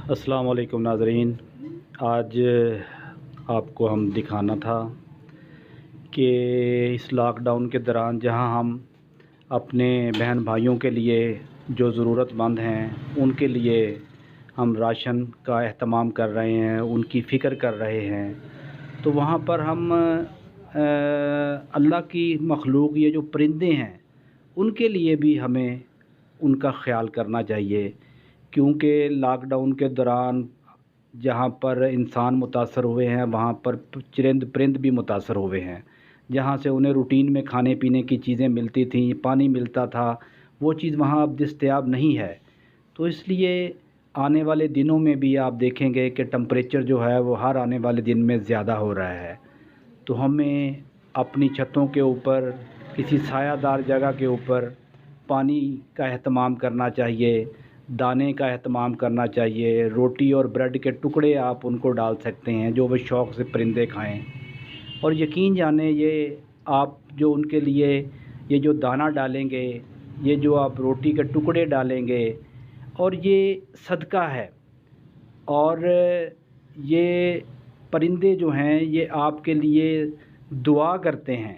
السلام علیکم ناظرین، آج آپ کو ہم دکھانا تھا کہ اس لاک ڈاؤن کے دوران جہاں ہم اپنے بہن بھائیوں کے لیے جو ضرورت مند ہیں ان کے لیے ہم راشن کا اہتمام کر رہے ہیں، ان کی فکر کر رہے ہیں، تو وہاں پر ہم اللہ کی مخلوق یہ جو پرندے ہیں ان کے لیے بھی ہمیں ان کا خیال کرنا چاہیے، کیونکہ لاک ڈاؤن کے دوران جہاں پر انسان متاثر ہوئے ہیں وہاں پر چرند پرند بھی متاثر ہوئے ہیں، جہاں سے انہیں روٹین میں کھانے پینے کی چیزیں ملتی تھیں، پانی ملتا تھا، وہ چیز وہاں اب دستیاب نہیں ہے۔ تو اس لیے آنے والے دنوں میں بھی آپ دیکھیں گے کہ ٹمپریچر جو ہے وہ ہر آنے والے دن میں زیادہ ہو رہا ہے، تو ہمیں اپنی چھتوں کے اوپر کسی سایہ دار جگہ کے اوپر پانی کا اہتمام کرنا چاہیے، دانے کا اہتمام کرنا چاہیے، روٹی اور بریڈ کے ٹکڑے آپ ان کو ڈال سکتے ہیں جو وہ شوق سے پرندے کھائیں، اور یقین جانیں یہ آپ جو ان کے لیے یہ جو دانہ ڈالیں گے، یہ جو آپ روٹی کے ٹکڑے ڈالیں گے، اور یہ صدقہ ہے، اور یہ پرندے جو ہیں یہ آپ کے لیے دعا کرتے ہیں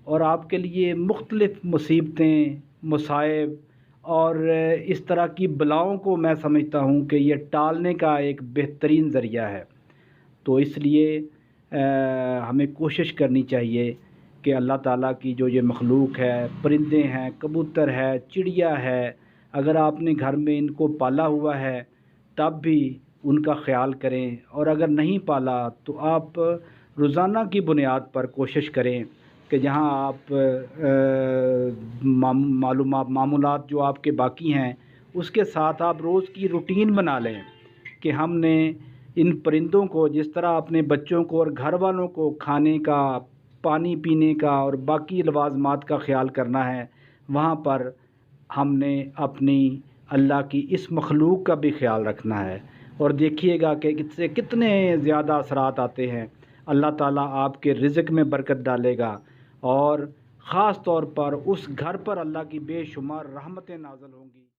اور آپ کے لیے مختلف مصیبتیں، مصائب اور اس طرح کی بلاؤں کو میں سمجھتا ہوں کہ یہ ٹالنے کا ایک بہترین ذریعہ ہے۔ تو اس لیے ہمیں کوشش کرنی چاہیے کہ اللہ تعالیٰ کی جو یہ مخلوق ہے، پرندے ہیں، کبوتر ہے، چڑیا ہے، اگر آپ نے گھر میں ان کو پالا ہوا ہے تب بھی ان کا خیال کریں، اور اگر نہیں پالا تو آپ روزانہ کی بنیاد پر کوشش کریں کہ جہاں آپ معمولات جو آپ کے باقی ہیں اس کے ساتھ آپ روز کی روٹین بنا لیں کہ ہم نے ان پرندوں کو جس طرح اپنے بچوں کو اور گھر والوں کو کھانے کا، پانی پینے کا اور باقی لوازمات کا خیال کرنا ہے، وہاں پر ہم نے اپنی اللہ کی اس مخلوق کا بھی خیال رکھنا ہے، اور دیکھیے گا کہ اس سے کتنے زیادہ اثرات آتے ہیں۔ اللہ تعالیٰ آپ کے رزق میں برکت ڈالے گا، اور خاص طور پر اس گھر پر اللہ کی بے شمار رحمتیں نازل ہوں گی۔